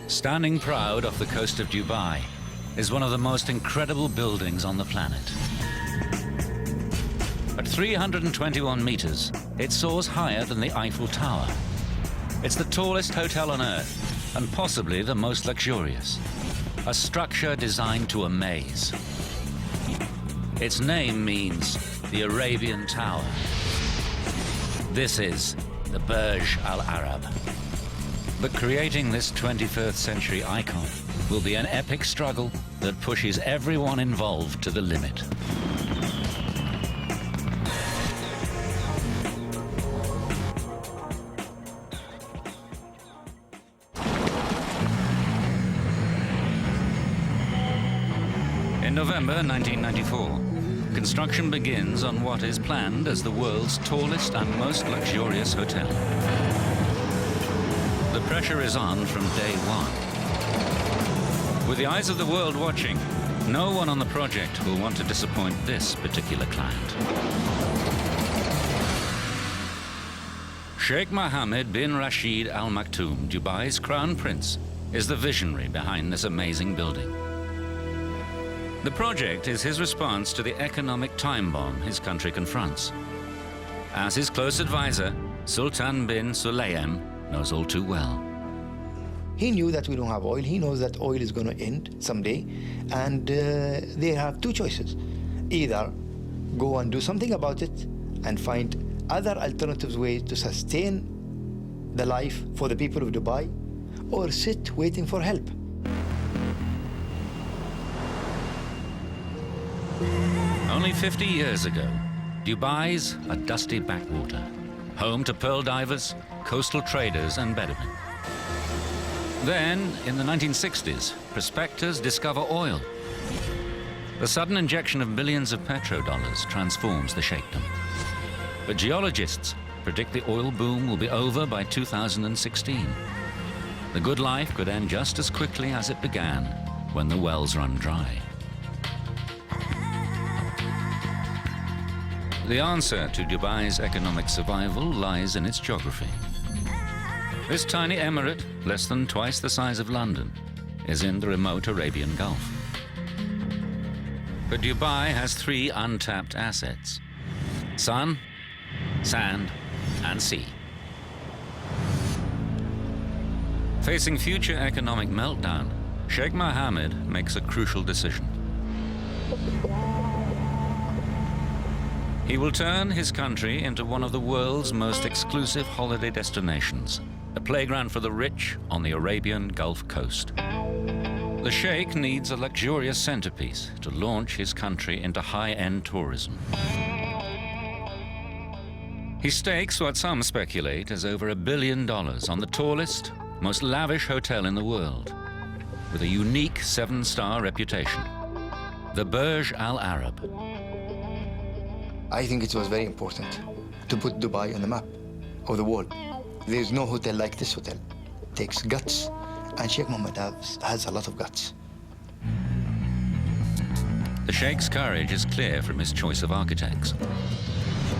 Standing proud off the coast of Dubai is one of the most incredible buildings on the planet. At 321 meters, it soars higher than the Eiffel Tower. It's the tallest hotel on Earth and possibly the most luxurious. A structure designed to amaze. Its name means the Arabian Tower. This is the Burj Al Arab. But creating this 21st century icon will be an epic struggle that pushes everyone involved to the limit. In November 1994, construction begins on what is planned as the world's tallest and most luxurious hotel. The pressure is on from day one. With the eyes of the world watching, no one on the project will want to disappoint this particular client. Sheikh Mohammed bin Rashid Al Maktoum, Dubai's crown prince, is the visionary behind this amazing building. The project is his response to the economic time bomb his country confronts. As his close advisor, Sultan bin Sulayem knows all too well. He knew that we don't have oil. He knows that oil is going to end someday. And they have two choices. Either go and do something about it and find other alternative ways to sustain the life for the people of Dubai, or sit waiting for help. Only 50 years ago, Dubai's a dusty backwater, home to pearl divers, coastal traders and Bedouin. Then, in the 1960s, prospectors discover oil. The sudden injection of billions of petrodollars transforms the sheikhdom. But geologists predict the oil boom will be over by 2016. The good life could end just as quickly as it began, when the wells run dry. The answer to Dubai's economic survival lies in its geography. This tiny emirate, less than twice the size of London, is in the remote Arabian Gulf. But Dubai has three untapped assets: sun, sand, and sea. Facing future economic meltdown, Sheikh Mohammed makes a crucial decision. He will turn his country into one of the world's most exclusive holiday destinations, a playground for the rich on the Arabian Gulf Coast. The Sheikh needs a luxurious centerpiece to launch his country into high-end tourism. He stakes what some speculate is over $1 billion on the tallest, most lavish hotel in the world, with a unique 7-star reputation, the Burj Al Arab. I think it was very important to put Dubai on the map of the world. There's no hotel like this hotel. It takes guts, and Sheikh Mohammed has a lot of guts. The Sheikh's courage is clear from his choice of architects.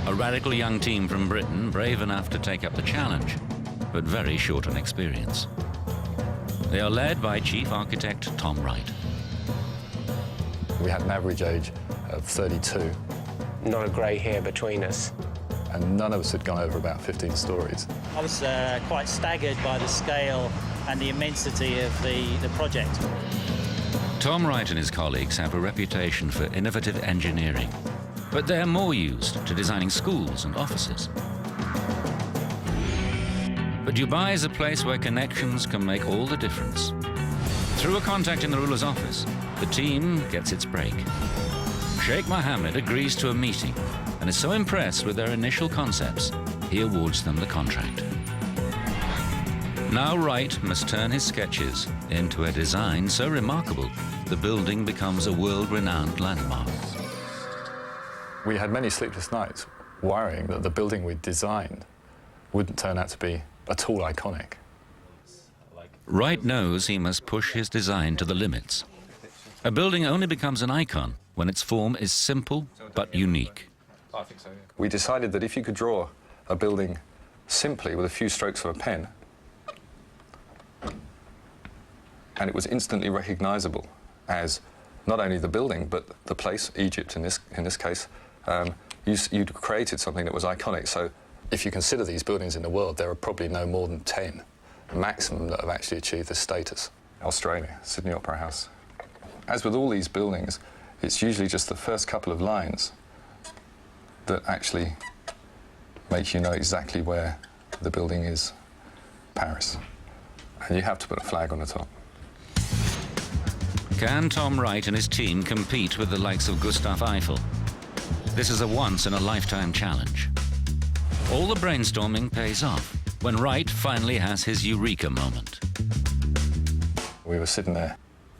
A radical young team from Britain, brave enough to take up the challenge, but very short on experience. They are led by Chief Architect Tom Wright. We had an average age of 32. Not a grey hair between us. And none of us had gone over about 15 stories. I was quite staggered by the scale and the immensity of the project. Tom Wright and his colleagues have a reputation for innovative engineering, but they're more used to designing schools and offices. But Dubai is a place where connections can make all the difference. Through a contact in the ruler's office, the team gets its break. Sheikh Mohammed agrees to a meeting and is so impressed with their initial concepts, he awards them the contract. Now Wright must turn his sketches into a design so remarkable, the building becomes a world-renowned landmark. We had many sleepless nights worrying that the building we'd designed wouldn't turn out to be at all iconic. Wright knows he must push his design to the limits. A building only becomes an icon when its form is simple but unique. We decided that if you could draw a building simply with a few strokes of a pen, and it was instantly recognizable as not only the building, but the place, Egypt in this case. You'd created something that was iconic. So if you consider these buildings in the world, there are probably no more than 10 maximum that have actually achieved this status. Australia, Sydney Opera House. As with all these buildings, it's usually just the first couple of lines that actually make you know exactly where the building is. Paris. And you have to put a flag on the top. Can Tom Wright and his team compete with the likes of Gustav Eiffel? This is a once-in-a-lifetime challenge. All the brainstorming pays off when Wright finally has his eureka moment. We were sitting there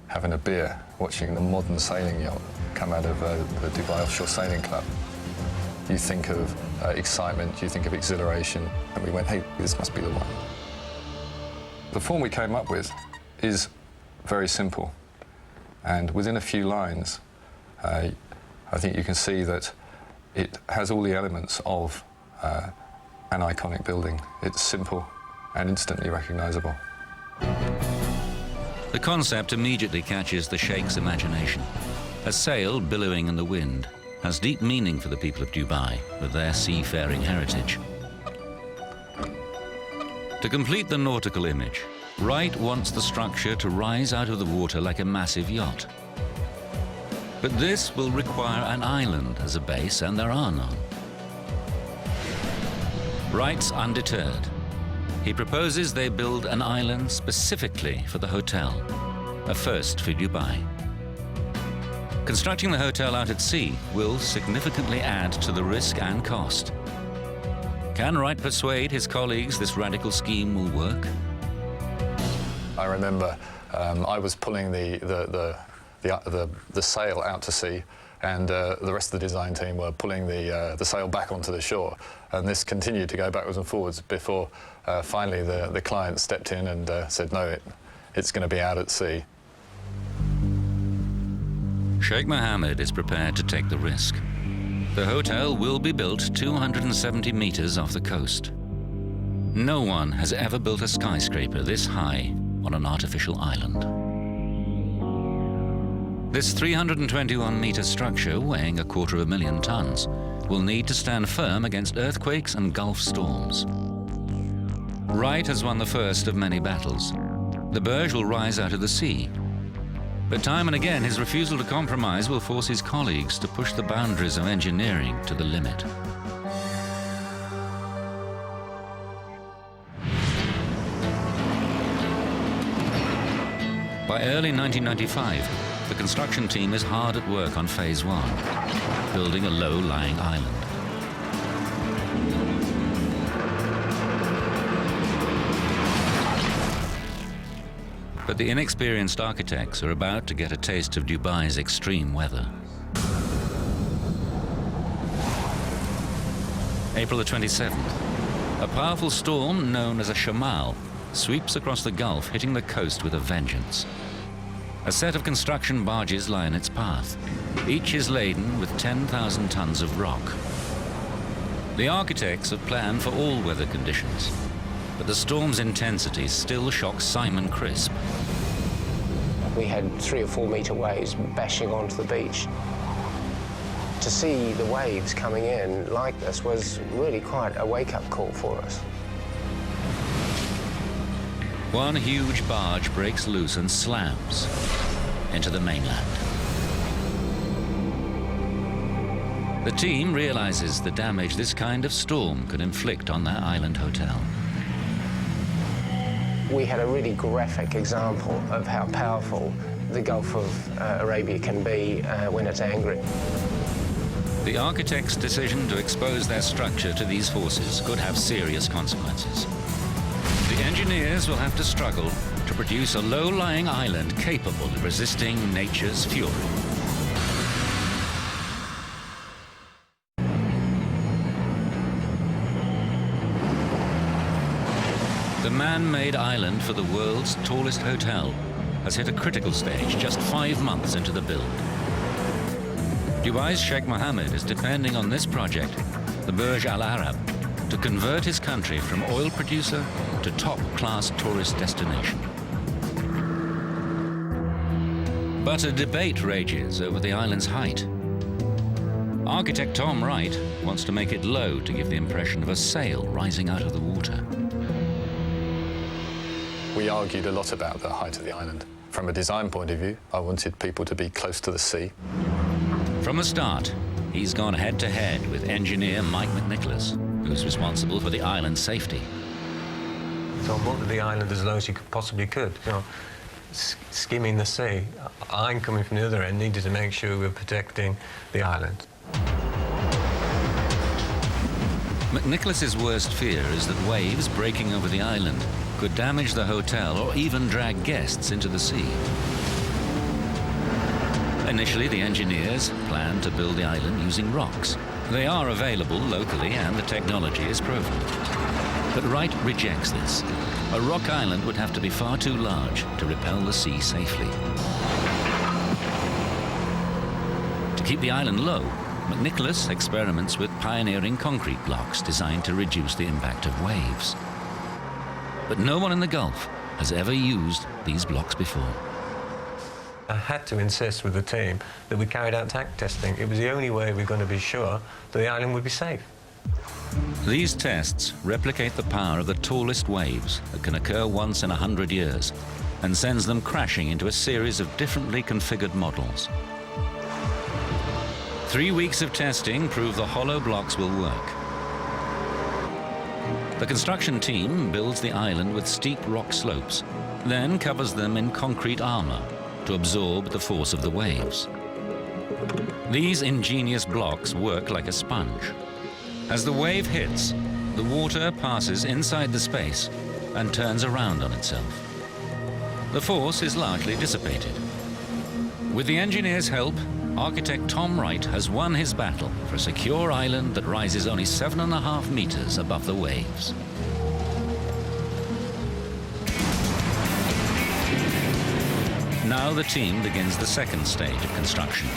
having a beer, watching the modern sailing yacht come out of the Dubai Offshore Sailing Club. You think of excitement, you think of exhilaration, and we went, hey, this must be the one. The form we came up with is very simple, and within a few lines, I think you can see that it has all the elements of an iconic building. It's simple and instantly recognizable. The concept immediately catches the Sheikh's imagination. A sail billowing in the wind has deep meaning for the people of Dubai with their seafaring heritage. To complete the nautical image, Wright wants the structure to rise out of the water like a massive yacht. But this will require an island as a base, and there are none. Wright's undeterred. He proposes they build an island specifically for the hotel, a first for Dubai. Constructing the hotel out at sea will significantly add to the risk and cost. Can Wright persuade his colleagues this radical scheme will work? I remember I was pulling the sail out to sea, and the rest of the design team were pulling the sail back onto the shore. And this continued to go backwards and forwards before finally the client stepped in and said, no, it's going to be out at sea. Sheikh Mohammed is prepared to take the risk. The hotel will be built 270 meters off the coast. No one has ever built a skyscraper this high on an artificial island. This 321-meter structure, weighing 250,000 tons, will need to stand firm against earthquakes and Gulf storms. Wright has won the first of many battles. The Burj will rise out of the sea. But time and again, his refusal to compromise will force his colleagues to push the boundaries of engineering to the limit. By early 1995, the construction team is hard at work on Phase 1, building a low-lying island. But the inexperienced architects are about to get a taste of Dubai's extreme weather. April the 27th, a powerful storm known as a shamal sweeps across the Gulf, hitting the coast with a vengeance. A set of construction barges lie in its path. Each is laden with 10,000 tons of rock. The architects have planned for all weather conditions, but the storm's intensity still shocks Simon Crisp. We had 3 or 4 metre waves bashing onto the beach. To see the waves coming in like this was really quite a wake-up call for us. One huge barge breaks loose and slams into the mainland. The team realizes the damage this kind of storm could inflict on their island hotel. We had a really graphic example of how powerful the Gulf of Arabia can be when it's angry. The architect's decision to expose their structure to these forces could have serious consequences. The engineers will have to struggle to produce a low-lying island capable of resisting nature's fury. The man-made island for the world's tallest hotel has hit a critical stage just 5 months into the build. Dubai's Sheikh Mohammed is depending on this project, the Burj Al Arab, to convert his country from oil producer to top-class tourist destination. But a debate rages over the island's height. Architect Tom Wright wants to make it low to give the impression of a sail rising out of the water. We argued a lot about the height of the island. From a design point of view, I wanted people to be close to the sea. From the start, he's gone head-to-head with engineer Mike McNicholas, who's responsible for the island's safety. So I wanted the island as low as you possibly could, you know, skimming the sea. I'm coming from the other end, needed to make sure we were protecting the island. McNicholas's worst fear is that waves breaking over the island could damage the hotel or even drag guests into the sea. Initially, the engineers planned to build the island using rocks. They are available locally and the technology is proven. But Wright rejects this. A rock island would have to be far too large to repel the sea safely. To keep the island low, McNicholas experiments with pioneering concrete blocks designed to reduce the impact of waves. But no one in the Gulf has ever used these blocks before. I had to insist with the team that we carried out tank testing. It was the only way we were going to be sure that the island would be safe. These tests replicate the power of the tallest waves that can occur once in 100 years and sends them crashing into a series of differently configured models. 3 weeks of testing prove the hollow blocks will work. The construction team builds the island with steep rock slopes, then covers them in concrete armor to absorb the force of the waves. These ingenious blocks work like a sponge. As the wave hits, the water passes inside the space and turns around on itself. The force is largely dissipated. With the engineers' help, architect Tom Wright has won his battle for a secure island that rises only 7.5 meters above the waves. Now the team begins the second stage of construction.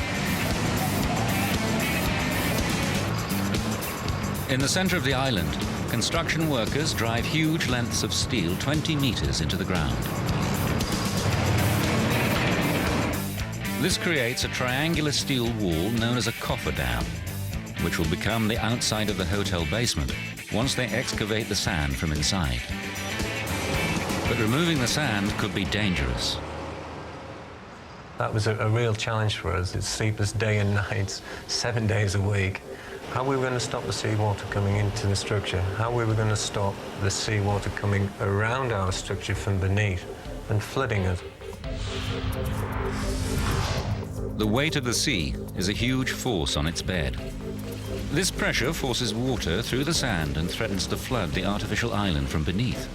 In the center of the island, construction workers drive huge lengths of steel 20 meters into the ground. This creates a triangular steel wall known as a cofferdam, which will become the outside of the hotel basement once they excavate the sand from inside. But removing the sand could be dangerous. That was a real challenge for us. It's sleepless day and nights, 7 days a week. How we were going to stop the seawater coming into the structure, how we were going to stop the seawater coming around our structure from beneath and flooding it. The weight of the sea is a huge force on its bed. This pressure forces water through the sand and threatens to flood the artificial island from beneath.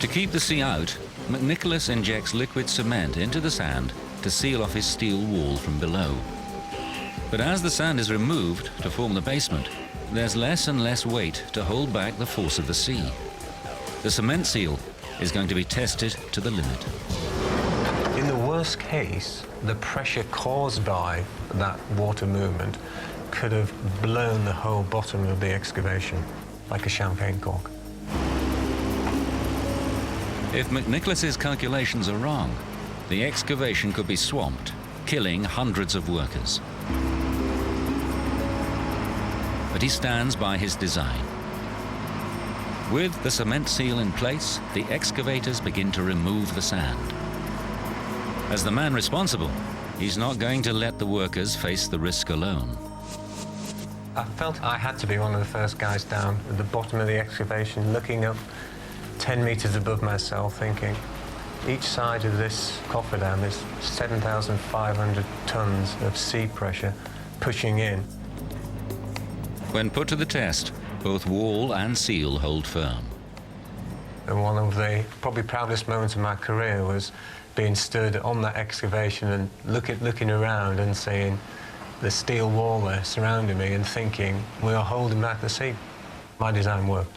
To keep the sea out, McNicholas injects liquid cement into the sand to seal off his steel wall from below. But as the sand is removed to form the basement, there's less and less weight to hold back the force of the sea. The cement seal is going to be tested to the limit. In the worst case, the pressure caused by that water movement could have blown the whole bottom of the excavation like a champagne cork. If McNicholas's calculations are wrong, the excavation could be swamped, killing hundreds of workers. But he stands by his design. With the cement seal in place, the excavators begin to remove the sand. As the man responsible, he's not going to let the workers face the risk alone. I felt I had to be one of the first guys down at the bottom of the excavation, looking up 10 meters above myself, thinking, each side of this cofferdam is 7,500 tons of sea pressure pushing in. When put to the test, both wall and seal hold firm. And one of the probably proudest moments of my career was being stood on that excavation and looking around and seeing the steel wall there surrounding me and thinking, we are holding back the sea. My design worked.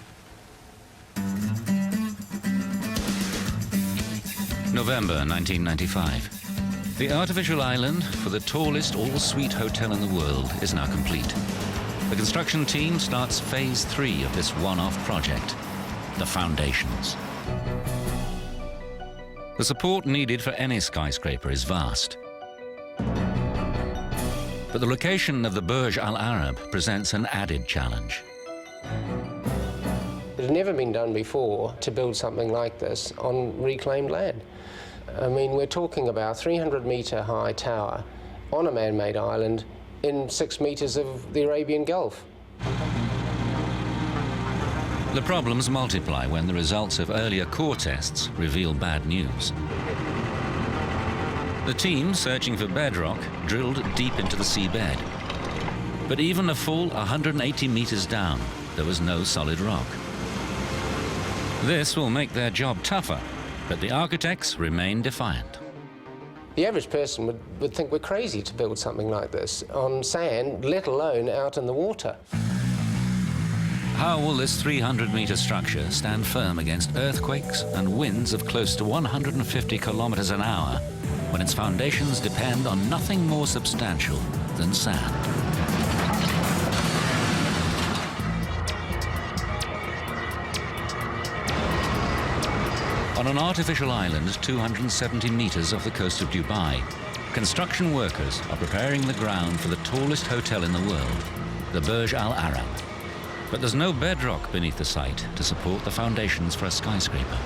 November 1995. The artificial island for the tallest all-suite hotel in the world is now complete. The construction team starts phase 3 of this one-off project, the foundations. The support needed for any skyscraper is vast. But the location of the Burj Al Arab presents an added challenge. It had never been done before to build something like this on reclaimed land. I mean, we're talking about a 300-metre high tower on a man-made island in 6 metres of the Arabian Gulf. The problems multiply when the results of earlier core tests reveal bad news. The team searching for bedrock drilled deep into the seabed. But even a full 180 meters down, there was no solid rock. This will make their job tougher, but the architects remain defiant. The average person would think we're crazy to build something like this on sand, let alone out in the water. How will this 300-meter structure stand firm against earthquakes and winds of close to 150 kilometers an hour when its foundations depend on nothing more substantial than sand? On an artificial island 270 meters off the coast of Dubai, construction workers are preparing the ground for the tallest hotel in the world, the Burj Al Arab. But there's no bedrock beneath the site to support the foundations for a skyscraper.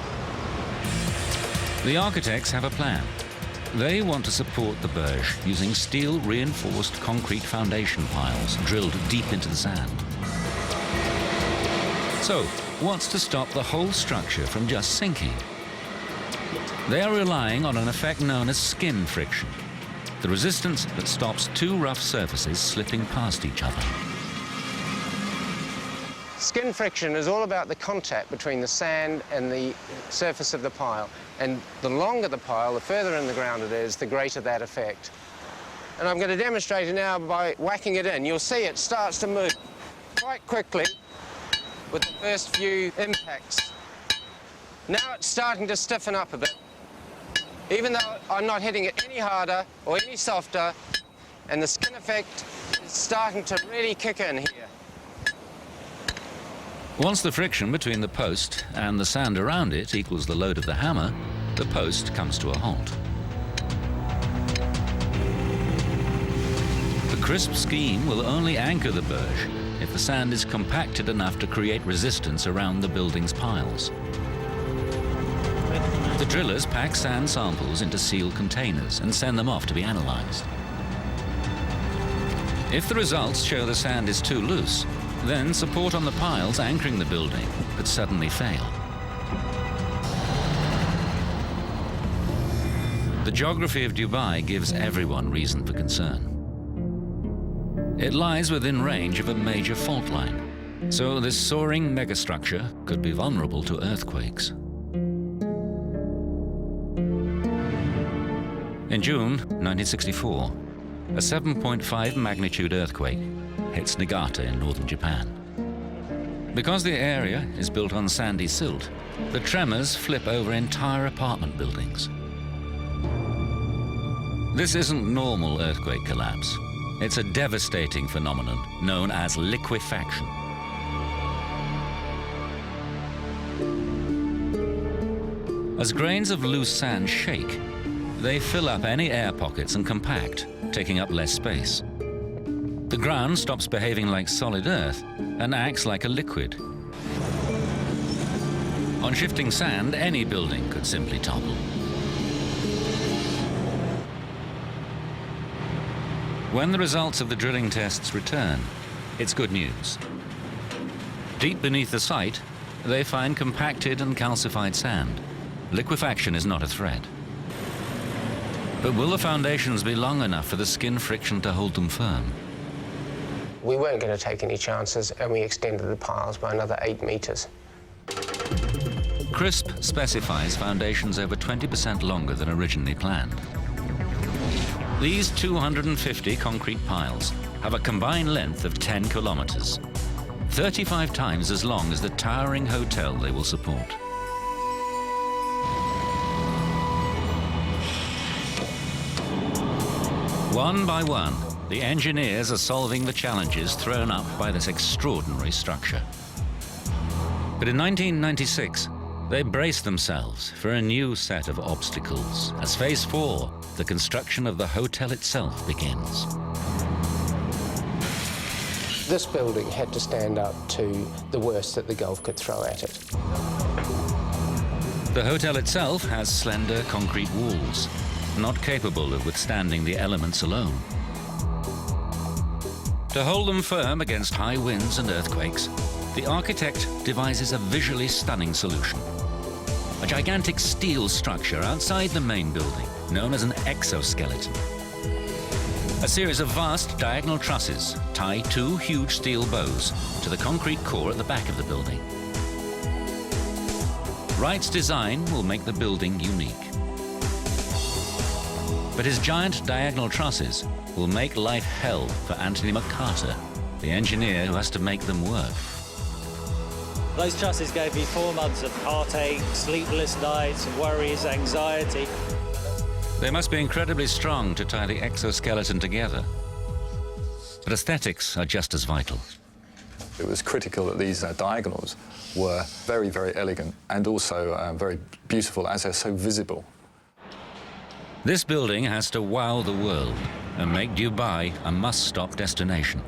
The architects have a plan. They want to support the Burj using steel-reinforced concrete foundation piles drilled deep into the sand. So, what's to stop the whole structure from just sinking? They are relying on an effect known as skin friction, the resistance that stops two rough surfaces slipping past each other. Skin friction is all about the contact between the sand and the surface of the pile. And the longer the pile, the further in the ground it is, the greater that effect. And I'm going to demonstrate it now by whacking it in. You'll see it starts to move quite quickly with the first few impacts. Now it's starting to stiffen up a bit. Even though I'm not hitting it any harder or any softer, and the skin effect is starting to really kick in here. Once the friction between the post and the sand around it equals the load of the hammer, the post comes to a halt. The crisp scheme will only anchor the Burj if the sand is compacted enough to create resistance around the building's piles. The drillers pack sand samples into sealed containers and send them off to be analyzed. If the results show the sand is too loose, then support on the piles anchoring the building could suddenly fail. The geography of Dubai gives everyone reason for concern. It lies within range of a major fault line, so this soaring megastructure could be vulnerable to earthquakes. In June 1964, a 7.5 magnitude earthquake hits Niigata in northern Japan. Because the area is built on sandy silt, the tremors flip over entire apartment buildings. This isn't normal earthquake collapse. It's a devastating phenomenon known as liquefaction. As grains of loose sand shake, they fill up any air pockets and compact, taking up less space. The ground stops behaving like solid earth and acts like a liquid. On shifting sand, any building could simply topple. When the results of the drilling tests return, it's good news. Deep beneath the site, they find compacted and calcified sand. Liquefaction is not a threat. But will the foundations be long enough for the skin friction to hold them firm? We weren't going to take any chances, and we extended the piles by another 8 meters. CRISP specifies foundations over 20% longer than originally planned. These 250 concrete piles have a combined length of 10 kilometers, 35 times as long as the towering hotel they will support. One by one, the engineers are solving the challenges thrown up by this extraordinary structure. But in 1996, They brace themselves for a new set of obstacles as Phase 4, the construction of the hotel itself, begins. This building had to stand up to the worst that the Gulf could throw at it. The hotel itself has slender concrete walls, not capable of withstanding the elements alone. To hold them firm against high winds and earthquakes, the architect devises a visually stunning solution. A gigantic steel structure outside the main building, known as an exoskeleton. A series of vast diagonal trusses tie two huge steel bows to the concrete core at the back of the building. Wright's design will make the building unique. But his giant diagonal trusses will make life hell for Anthony McCarter, the engineer who has to make them work. Those trusses gave me 4 months of heartache, sleepless nights, worries, anxiety. They must be incredibly strong to tie the exoskeleton together. But aesthetics are just as vital. It was critical that these diagonals were very, very elegant and also very beautiful as they're so visible. This building has to wow the world and make Dubai a must-stop destination.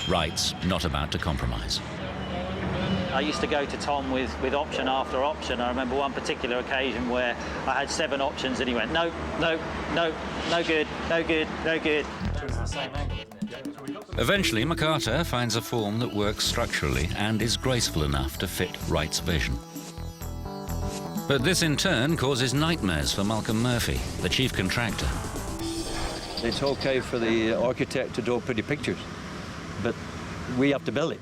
Wright's not about to compromise. I used to go to Tom with option after option. I remember one particular occasion where I had 7 options and he went, no, no, no, no good, no good, no good. Eventually, McCarter finds a form that works structurally and is graceful enough to fit Wright's vision. But this in turn causes nightmares for Malcolm Murphy, the chief contractor. It's okay for the architect to draw pretty pictures, but we have to build it.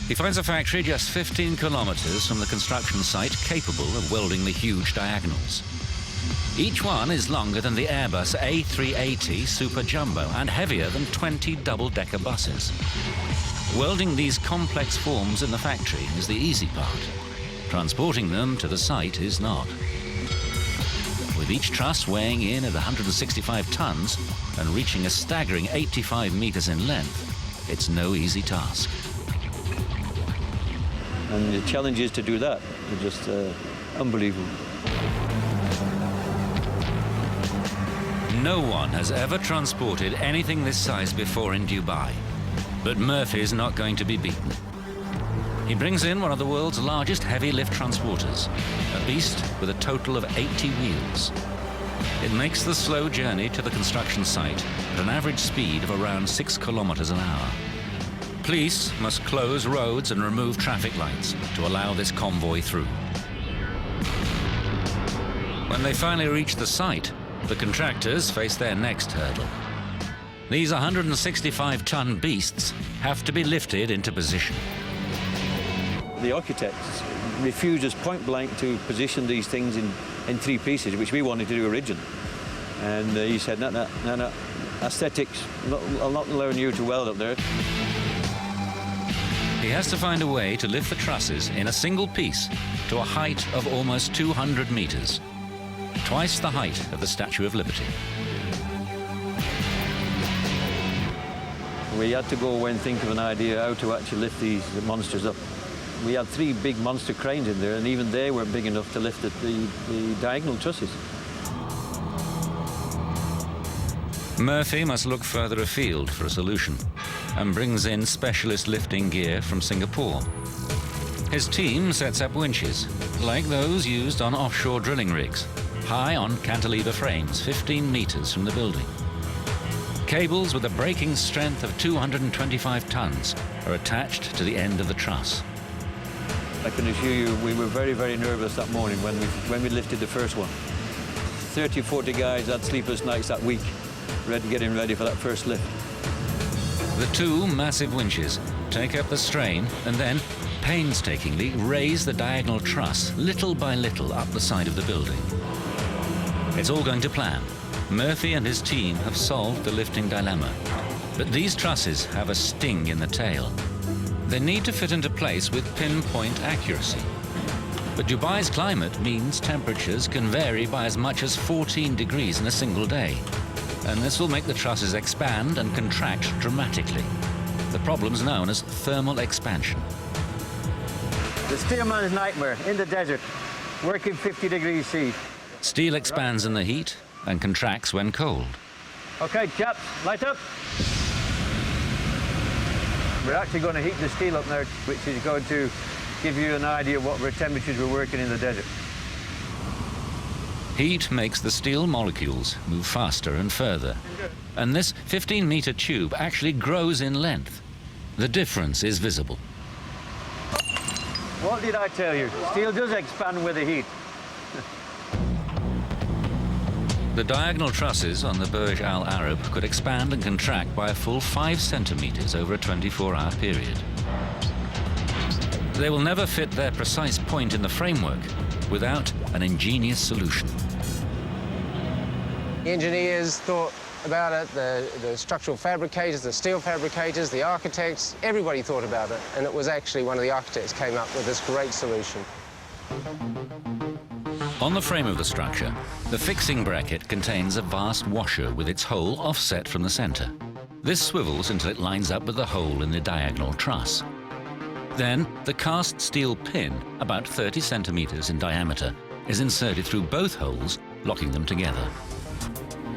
He finds a factory just 15 kilometers from the construction site capable of welding the huge diagonals. Each one is longer than the Airbus A380 Super Jumbo and heavier than 20 double-decker buses. Welding these complex forms in the factory is the easy part. Transporting them to the site is not. With each truss weighing in at 165 tons and reaching a staggering 85 meters in length, it's no easy task. And the challenges to do that are just unbelievable. No one has ever transported anything this size before in Dubai. But Murphy's not going to be beaten. He brings in one of the world's largest heavy lift transporters, a beast with a total of 80 wheels. It makes the slow journey to the construction site at an average speed of around 6 kilometers an hour. Police must close roads and remove traffic lights to allow this convoy through. When they finally reach the site, the contractors face their next hurdle. These 165-ton beasts have to be lifted into position. The architects refused us point blank to position these things in 3 pieces, which we wanted to do originally. And he said, no, aesthetics, I'll not learn you to weld up there. He has to find a way to lift the trusses in a single piece to a height of almost 200 meters, twice the height of the Statue of Liberty. We had to go away and think of an idea how to actually lift these monsters up. We had 3 big monster cranes in there, and even they weren't big enough to lift the diagonal trusses. Murphy must look further afield for a solution and brings in specialist lifting gear from Singapore. His team sets up winches, like those used on offshore drilling rigs, high on cantilever frames 15 meters from the building. Cables with a braking strength of 225 tons are attached to the end of the truss. I can assure you we were very, very nervous that morning when we lifted the first one. 30, 40 guys had sleepless nights that week, getting ready for that first lift. The 2 massive winches take up the strain and then painstakingly raise the diagonal truss little by little up the side of the building. It's all going to plan. Murphy and his team have solved the lifting dilemma. But these trusses have a sting in the tail. They need to fit into place with pinpoint accuracy. But Dubai's climate means temperatures can vary by as much as 14 degrees in a single day. And this will make the trusses expand and contract dramatically. The problem's known as thermal expansion. The steerman's nightmare in the desert, working 50 degrees C. Steel expands in the heat and contracts when cold. Okay, chaps, light up. We're actually going to heat the steel up now, which is going to give you an idea of what temperatures we're working in the desert. Heat makes the steel molecules move faster and further. And this 15-meter tube actually grows in length. The difference is visible. What did I tell you? Steel does expand with the heat. The diagonal trusses on the Burj Al Arab could expand and contract by a full 5 centimeters over a 24-hour period. They will never fit their precise point in the framework without an ingenious solution. The engineers thought about it, the structural fabricators, the steel fabricators, the architects, everybody thought about it, and it was actually one of the architects came up with this great solution. On the frame of the structure, the fixing bracket contains a vast washer with its hole offset from the center. This swivels until it lines up with the hole in the diagonal truss. Then, the cast steel pin, about 30 centimeters in diameter, is inserted through both holes, locking them together.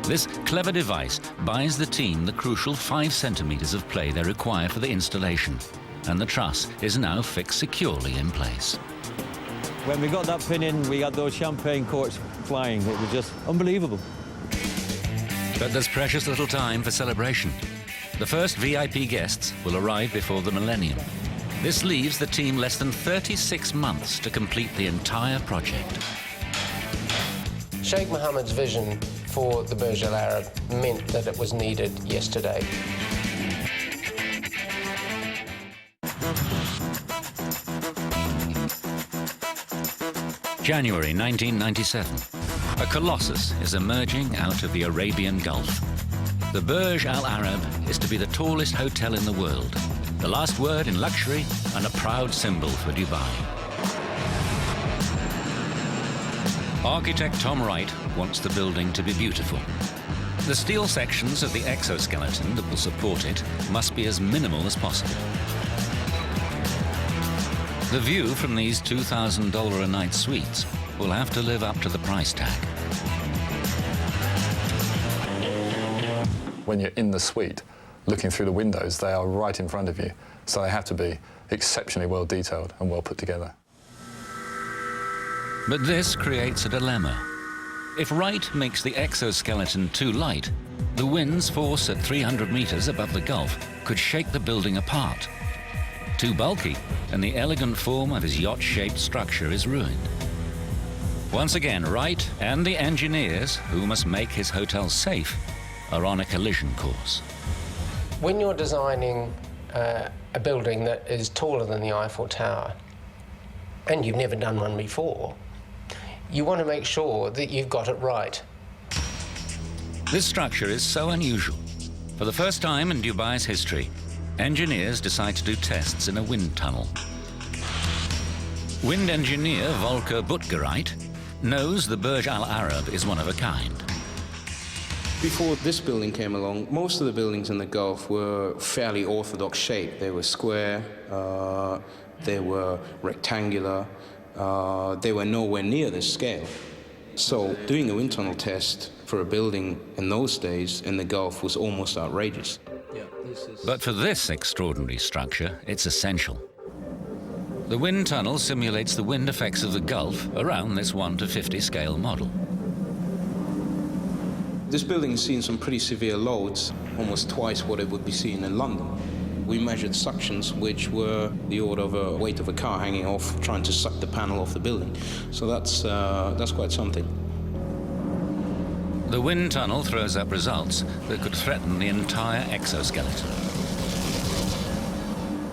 This clever device buys the team the crucial 5 centimeters of play they require for the installation, and the truss is now fixed securely in place. When we got that pin in, we had those champagne corks flying. It was just unbelievable. But there's precious little time for celebration. The first VIP guests will arrive before the millennium. This leaves the team less than 36 months to complete the entire project. Sheikh Mohammed's vision for the Burj Al Arab meant that it was needed yesterday. January 1997. A colossus is emerging out of the Arabian Gulf. The Burj Al Arab is to be the tallest hotel in the world, the last word in luxury and a proud symbol for Dubai. Architect Tom Wright wants the building to be beautiful. The steel sections of the exoskeleton that will support it must be as minimal as possible. The view from these $2,000 a night suites will have to live up to the price tag. When you're in the suite, looking through the windows, they are right in front of you, so they have to be exceptionally well detailed and well put together. But this creates a dilemma. If Wright makes the exoskeleton too light, the wind's force at 300 meters above the Gulf could shake the building apart. Too bulky, and the elegant form of his yacht-shaped structure is ruined. Once again, Wright and the engineers, who must make his hotel safe, are on a collision course. When you're designing a building that is taller than the Eiffel Tower, and you've never done one before, you want to make sure that you've got it right. This structure is so unusual. For the first time in Dubai's history, engineers decide to do tests in a wind tunnel. Wind engineer Volker Butgereit knows the Burj Al Arab is one of a kind. Before this building came along, most of the buildings in the Gulf were fairly orthodox shape. They were square, they were rectangular, they were nowhere near this scale. So doing a wind tunnel test for a building in those days in the Gulf was almost outrageous. But for this extraordinary structure, it's essential. The wind tunnel simulates the wind effects of the Gulf around this 1:50 scale model. This building has seen some pretty severe loads, almost twice what it would be seen in London. We measured suctions which were the order of a weight of a car hanging off, trying to suck the panel off the building. So that's quite something. The wind tunnel throws up results that could threaten the entire exoskeleton.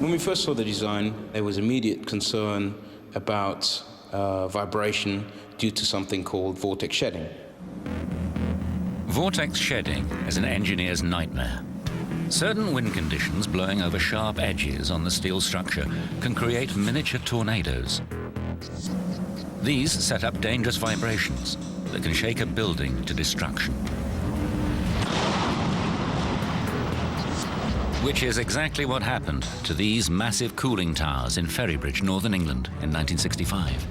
When we first saw the design, there was immediate concern about vibration due to something called vortex shedding. Vortex shedding is an engineer's nightmare. Certain wind conditions blowing over sharp edges on the steel structure can create miniature tornadoes. These set up dangerous vibrations that can shake a building to destruction. Which is exactly what happened to these massive cooling towers in Ferrybridge, Northern England in 1965.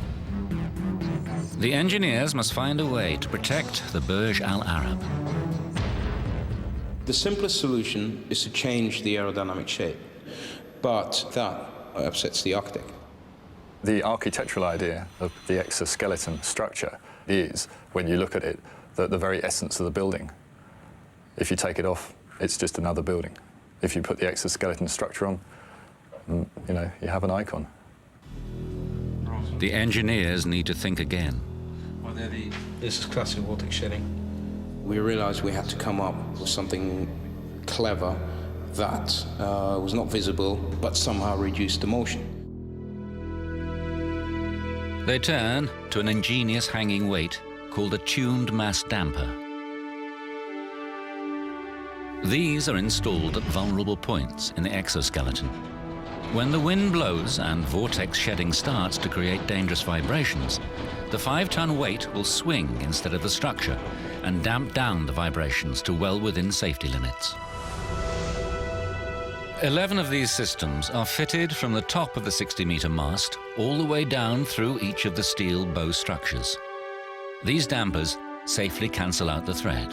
The engineers must find a way to protect the Burj Al Arab. The simplest solution is to change the aerodynamic shape, but that upsets the architect. The architectural idea of the exoskeleton structure is, when you look at it, the very essence of the building. If you take it off, it's just another building. If you put the exoskeleton structure on, you know, you have an icon. The engineers need to think again. This is classic vortex shedding. We realized we had to come up with something clever that was not visible, but somehow reduced the motion. They turn to an ingenious hanging weight called a tuned mass damper. These are installed at vulnerable points in the exoskeleton. When the wind blows and vortex shedding starts to create dangerous vibrations, the 5-ton weight will swing instead of the structure and damp down the vibrations to well within safety limits. 11 of these systems are fitted from the top of the 60-meter mast all the way down through each of the steel bow structures. These dampers safely cancel out the threat.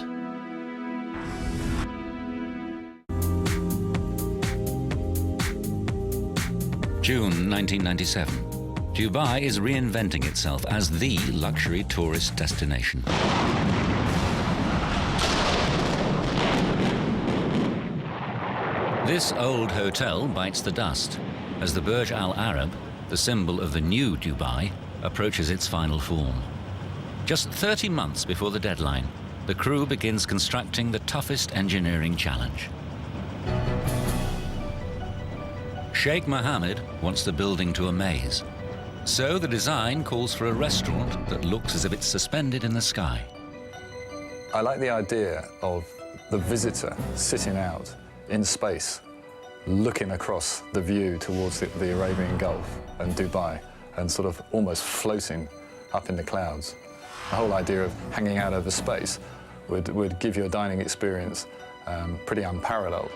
June 1997. Dubai is reinventing itself as the luxury tourist destination. This old hotel bites the dust as the Burj Al Arab, the symbol of the new Dubai, approaches its final form. Just 30 months before the deadline, the crew begins constructing the toughest engineering challenge. Sheikh Mohammed wants the building to amaze. So the design calls for a restaurant that looks as if it's suspended in the sky. I like the idea of the visitor sitting out in space, looking across the view towards the Arabian Gulf and Dubai, and sort of almost floating up in the clouds. The whole idea of hanging out over space would give you a dining experience pretty unparalleled.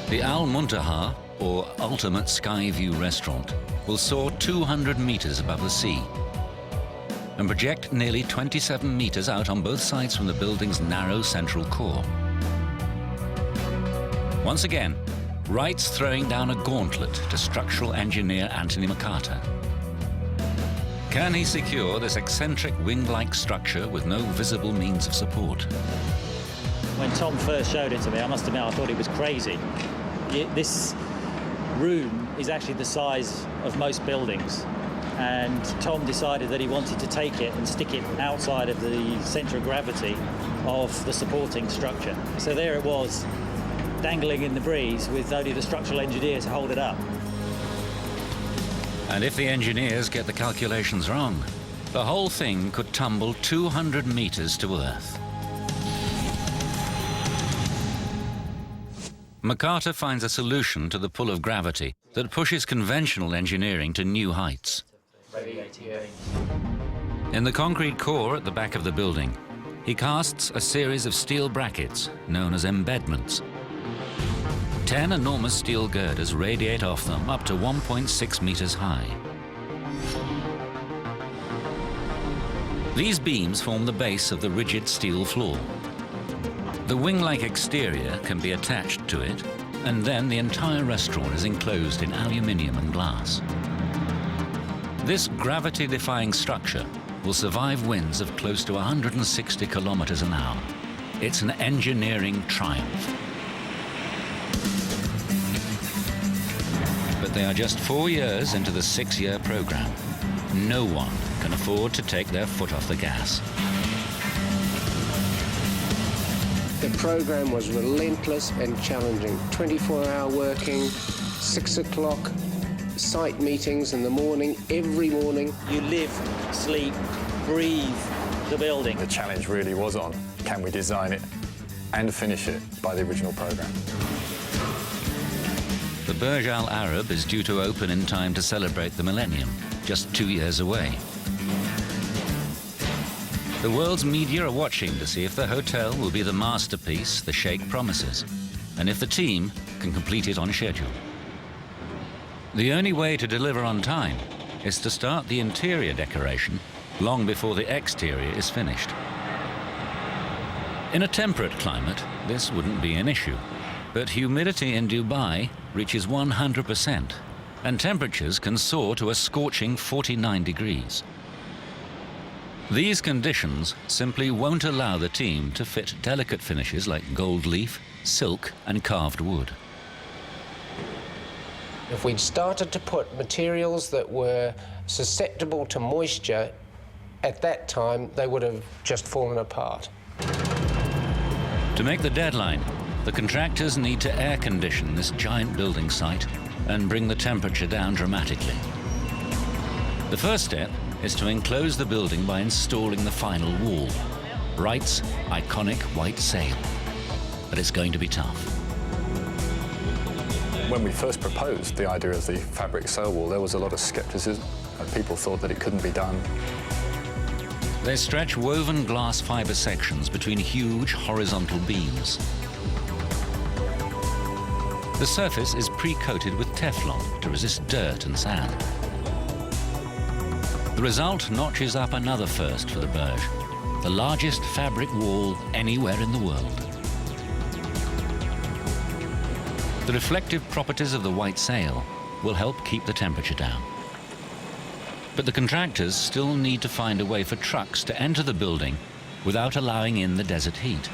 The Al Muntaha, or Ultimate Sky View Restaurant, will soar 200 meters above the sea and project nearly 27 meters out on both sides from the building's narrow central core. Once again, Wright's throwing down a gauntlet to structural engineer Anthony McCarter. Can he secure this eccentric wing-like structure with no visible means of support? When Tom first showed it to me, I must admit I thought it was crazy. This room is actually the size of most buildings, and Tom decided that he wanted to take it and stick it outside of the centre of gravity of the supporting structure. So there it was, dangling in the breeze with only the structural engineer to hold it up. And if the engineers get the calculations wrong, the whole thing could tumble 200 meters to Earth. McCarter finds a solution to the pull of gravity that pushes conventional engineering to new heights. In the concrete core at the back of the building, he casts a series of steel brackets known as embedments. 10 enormous steel girders radiate off them up to 1.6 meters high. These beams form the base of the rigid steel floor. The wing-like exterior can be attached to it, and then the entire restaurant is enclosed in aluminium and glass. This gravity-defying structure will survive winds of close to 160 kilometers an hour. It's an engineering triumph. But they are just 4 years into the 6-year program. No one can afford to take their foot off the gas. The program was relentless and challenging. 24-hour working, 6 o'clock, site meetings in the morning, every morning. You live, sleep, breathe the building. The challenge really was on, can we design it and finish it by the original program? The Burj Al Arab is due to open in time to celebrate the millennium, just 2 years away. The world's media are watching to see if the hotel will be the masterpiece the Sheikh promises, and if the team can complete it on schedule. The only way to deliver on time is to start the interior decoration long before the exterior is finished. In a temperate climate, this wouldn't be an issue, but humidity in Dubai reaches 100%, and temperatures can soar to a scorching 49 degrees. These conditions simply won't allow the team to fit delicate finishes like gold leaf, silk, and carved wood. If we'd started to put materials that were susceptible to moisture at that time, they would have just fallen apart. To make the deadline, the contractors need to air condition this giant building site and bring the temperature down dramatically. The first step is to enclose the building by installing the final wall, Wright's iconic white sail. But it's going to be tough. When we first proposed the idea of the fabric sail wall, there was a lot of skepticism. People thought that it couldn't be done. They stretch woven glass fibre sections between huge horizontal beams. The surface is pre-coated with Teflon to resist dirt and sand. The result notches up another first for the Burj, the largest fabric wall anywhere in the world. The reflective properties of the white sail will help keep the temperature down. But the contractors still need to find a way for trucks to enter the building without allowing in the desert heat.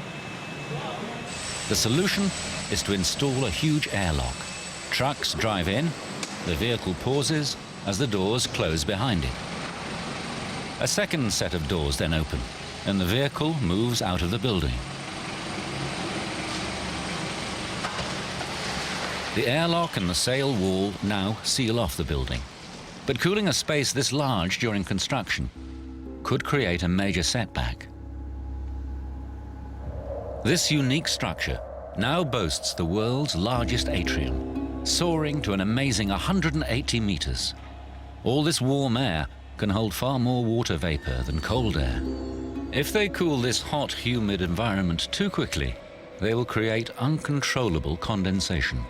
The solution is to install a huge airlock. Trucks drive in, the vehicle pauses as the doors close behind it. A second set of doors then open, and the vehicle moves out of the building. The airlock and the sail wall now seal off the building. But cooling a space this large during construction could create a major setback. This unique structure now boasts the world's largest atrium, soaring to an amazing 180 meters. All this warm air can hold far more water vapor than cold air. If they cool this hot, humid environment too quickly, they will create uncontrollable condensation.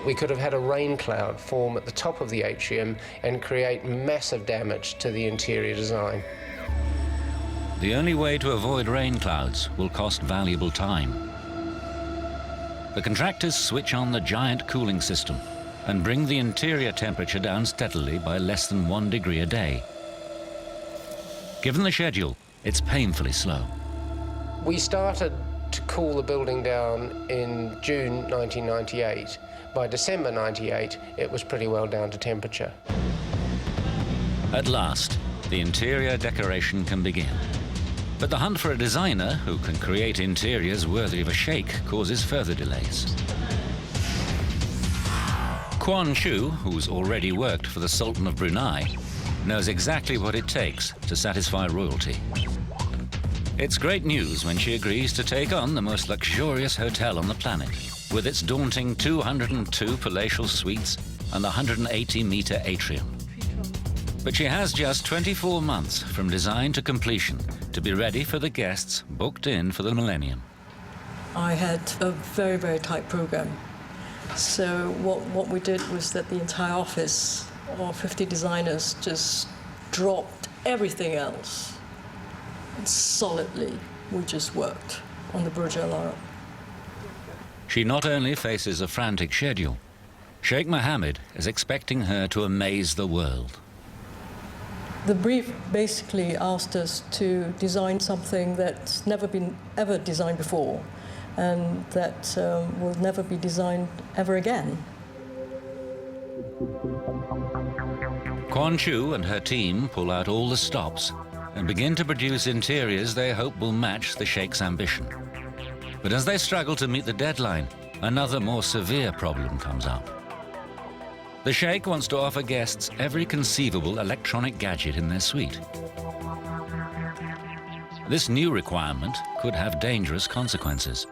We could have had a rain cloud form at the top of the atrium and create massive damage to the interior design. The only way to avoid rain clouds will cost valuable time. The contractors switch on the giant cooling system and bring the interior temperature down steadily by less than 1 degree a day. Given the schedule, it's painfully slow. We started to cool the building down in June 1998. By December 98, it was pretty well down to temperature. At last, the interior decoration can begin. But the hunt for a designer who can create interiors worthy of a sheikh causes further delays. Quan Chu, who's already worked for the Sultan of Brunei, knows exactly what it takes to satisfy royalty. It's great news when she agrees to take on the most luxurious hotel on the planet, with its daunting 202 palatial suites and 180-meter atrium. But she has just 24 months from design to completion to be ready for the guests booked in for the millennium. I had a very, very tight program. So what we did was that the entire office, all 50 designers, just dropped everything else. And solidly, we just worked on the Burj Al Arab. She not only faces a frantic schedule, Sheikh Mohammed is expecting her to amaze the world. The brief basically asked us to design something that's never been ever designed before and that will never be designed ever again. Quan Chu and her team pull out all the stops and begin to produce interiors they hope will match the Sheikh's ambition. But as they struggle to meet the deadline, another more severe problem comes up. The Sheikh wants to offer guests every conceivable electronic gadget in their suite. This new requirement could have dangerous consequences.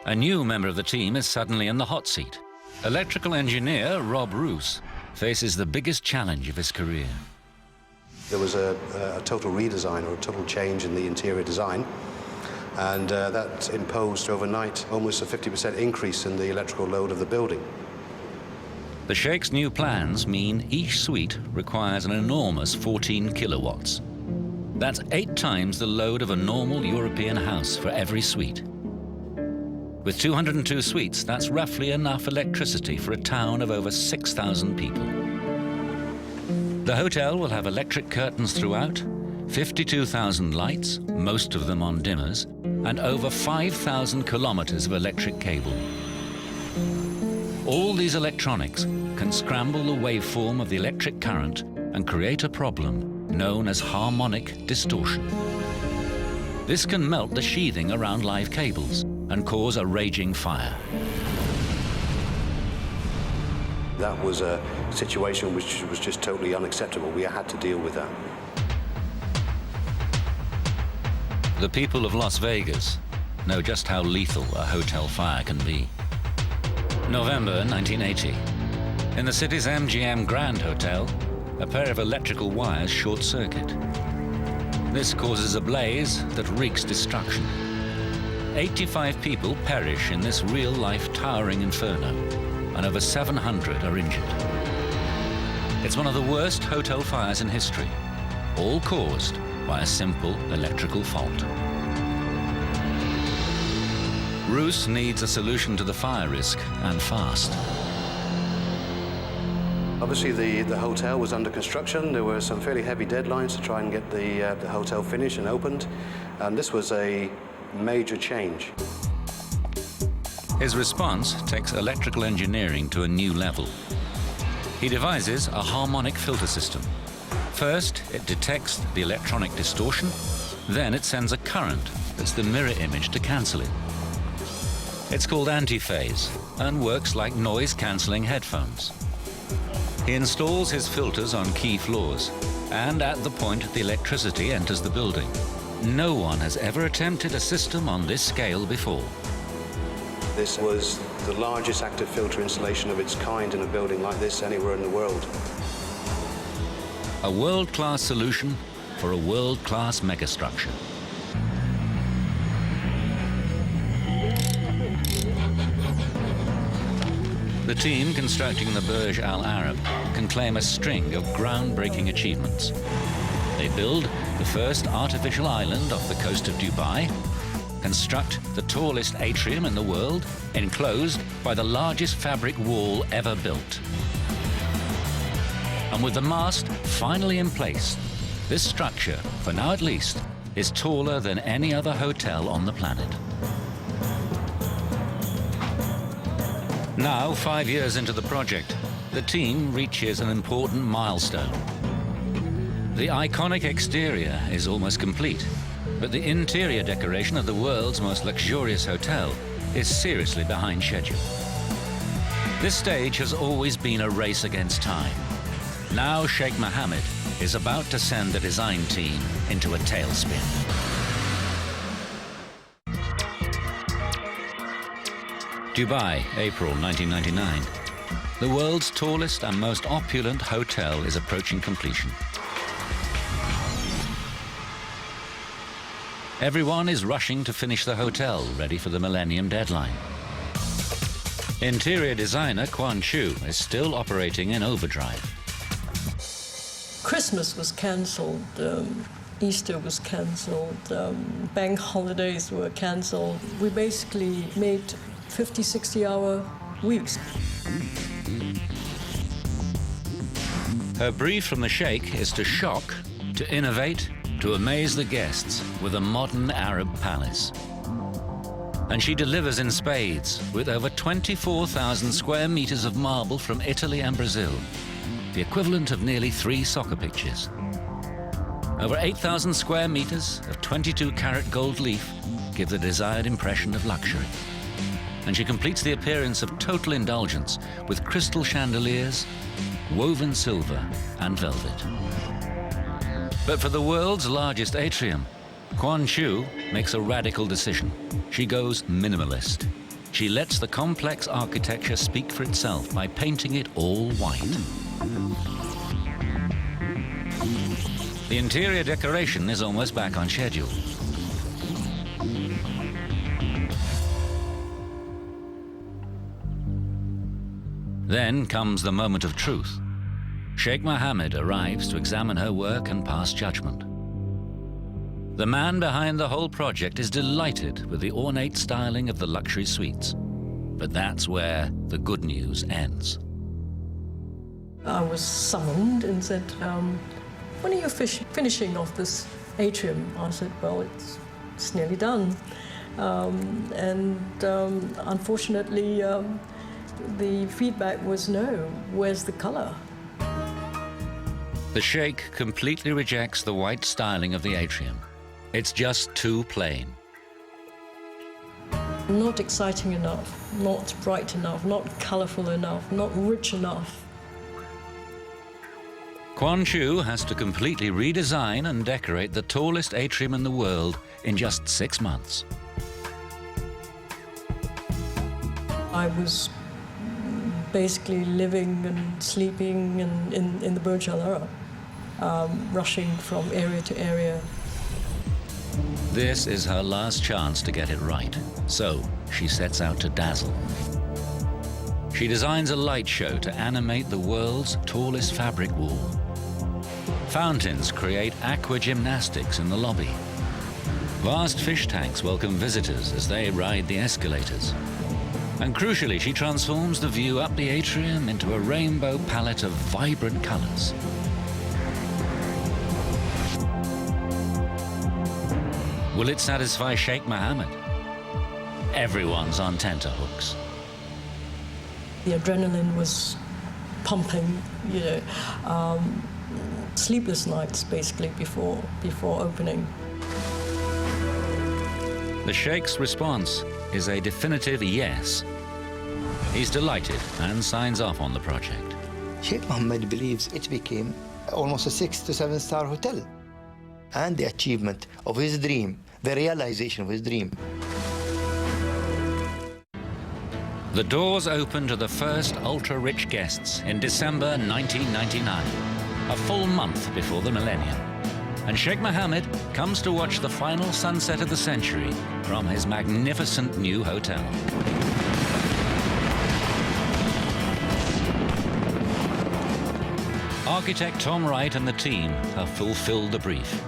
A new member of the team is suddenly in the hot seat. Electrical engineer Rob Roos faces the biggest challenge of his career. There was a total redesign or a total change in the interior design. and that imposed overnight almost a 50% increase in the electrical load of the building. The Sheikh's new plans mean each suite requires an enormous 14 kilowatts. That's 8 times the load of a normal European house for every suite. With 202 suites, that's roughly enough electricity for a town of over 6,000 people. The hotel will have electric curtains throughout, 52,000 lights, most of them on dimmers, and over 5,000 kilometers of electric cable. All these electronics can scramble the waveform of the electric current and create a problem known as harmonic distortion. This can melt the sheathing around live cables and cause a raging fire. That was a situation which was just totally unacceptable. We had to deal with that. The people of Las Vegas know just how lethal a hotel fire can be. November 1980. In the city's MGM Grand Hotel, a pair of electrical wires short-circuit. This causes a blaze that wreaks destruction. 85 people perish in this real-life towering inferno, and over 700 are injured. It's one of the worst hotel fires in history, all caused by a simple electrical fault. Roos needs a solution to the fire risk, and fast. Obviously, the hotel was under construction. There were some fairly heavy deadlines to try and get the hotel finished and opened, and this was a major change. His response takes electrical engineering to a new level. He devises a harmonic filter system. First, it detects the electronic distortion, then it sends a current that's the mirror image to cancel it. It's called antiphase and works like noise-cancelling headphones. He installs his filters on key floors and at the point the electricity enters the building. No one has ever attempted a system on this scale before. This was the largest active filter installation of its kind in a building like this anywhere in the world. A world-class solution for a world-class megastructure. The team constructing the Burj Al Arab can claim a string of groundbreaking achievements. They build the first artificial island off the coast of Dubai, construct the tallest atrium in the world, enclosed by the largest fabric wall ever built. And with the mast finally in place, this structure, for now at least, is taller than any other hotel on the planet. Now, 5 years into the project, the team reaches an important milestone. The iconic exterior is almost complete, but the interior decoration of the world's most luxurious hotel is seriously behind schedule. This stage has always been a race against time. Now Sheikh Mohammed is about to send the design team into a tailspin. Dubai, April 1999. The world's tallest and most opulent hotel is approaching completion. Everyone is rushing to finish the hotel, ready for the millennium deadline. Interior designer Quan Chu is still operating in overdrive. Christmas was cancelled, Easter was cancelled, bank holidays were cancelled. We basically made 50, 60-hour weeks. Her brief from the Sheikh is to shock, to innovate, to amaze the guests with a modern Arab palace. And she delivers in spades with over 24,000 square meters of marble from Italy and Brazil, the equivalent of nearly 3 soccer pitches. Over 8,000 square meters of 22-carat gold leaf give the desired impression of luxury. And she completes the appearance of total indulgence with crystal chandeliers, woven silver and velvet. But for the world's largest atrium, Quan Chu makes a radical decision. She goes minimalist. She lets the complex architecture speak for itself by painting it all white. The interior decoration is almost back on schedule. Then comes the moment of truth. Sheikh Mohammed arrives to examine her work and pass judgment. The man behind the whole project is delighted with the ornate styling of the luxury suites. But that's where the good news ends. I was summoned and said, when are you finishing off this atrium? I said, well, it's nearly done. Unfortunately, the feedback was no, where's the color? The Sheikh completely rejects the white styling of the atrium. It's just too plain. Not exciting enough, not bright enough, not colorful enough, not rich enough. Quan Chu has to completely redesign and decorate the tallest atrium in the world in just 6 months. I was basically living and sleeping in the Burj Al Arab, rushing from area to area. This is her last chance to get it right, so she sets out to dazzle. She designs a light show to animate the world's tallest fabric wall. Fountains create aqua gymnastics in the lobby. Vast fish tanks welcome visitors as they ride the escalators. And crucially, she transforms the view up the atrium into a rainbow palette of vibrant colors. Will it satisfy Sheikh Mohammed? Everyone's on tenterhooks. The adrenaline was pumping, you know, sleepless nights basically before opening. The Sheikh's response is a definitive yes. He's delighted and signs off on the project. Sheikh Mohammed believes it became almost a 6 to 7 star hotel. And the achievement of his dream, the realization of his dream. The doors open to the first ultra-rich guests in December 1999, a full month before the millennium. And Sheikh Mohammed comes to watch the final sunset of the century from his magnificent new hotel. Architect Tom Wright and the team have fulfilled the brief.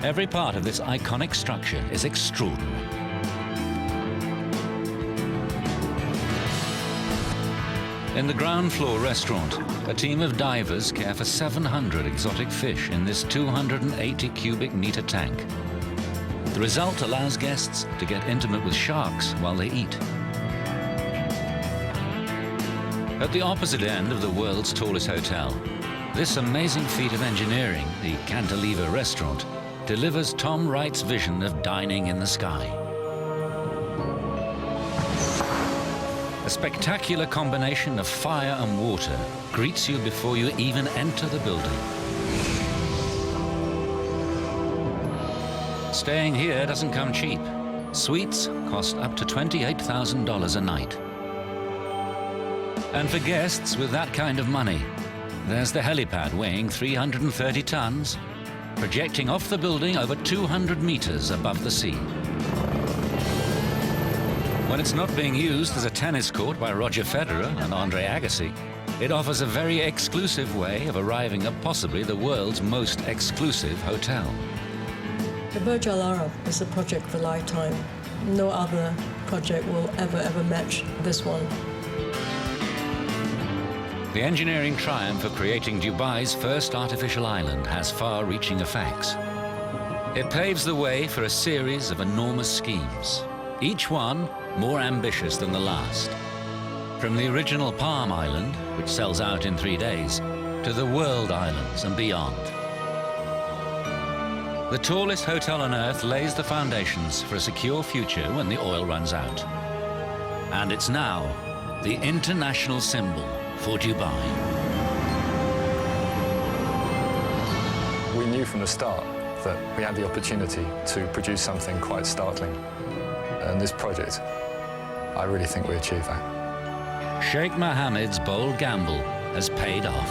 Every part of this iconic structure is extraordinary. In the ground floor restaurant, a team of divers care for 700 exotic fish in this 280 cubic meter tank. The result allows guests to get intimate with sharks while they eat. At the opposite end of the world's tallest hotel, this amazing feat of engineering, the Cantilever restaurant, delivers Tom Wright's vision of dining in the sky. A spectacular combination of fire and water greets you before you even enter the building. Staying here doesn't come cheap. Suites cost up to $28,000 a night. And for guests with that kind of money, there's the helipad weighing 330 tons, projecting off the building over 200 meters above the sea. When it's not being used as a tennis court by Roger Federer and Andre Agassi, it offers a very exclusive way of arriving at possibly the world's most exclusive hotel. The Burj Al Arab is a project of a lifetime. No other project will ever match this one. The engineering triumph of creating Dubai's first artificial island has far-reaching effects. It paves the way for a series of enormous schemes, each one more ambitious than the last. From the original Palm Island, which sells out in 3 days, to the World Islands and beyond. The tallest hotel on Earth lays the foundations for a secure future when the oil runs out. And it's now the international symbol for Dubai. We knew from the start that we had the opportunity to produce something quite startling. And this project, I really think we achieved that. Sheikh Mohammed's bold gamble has paid off.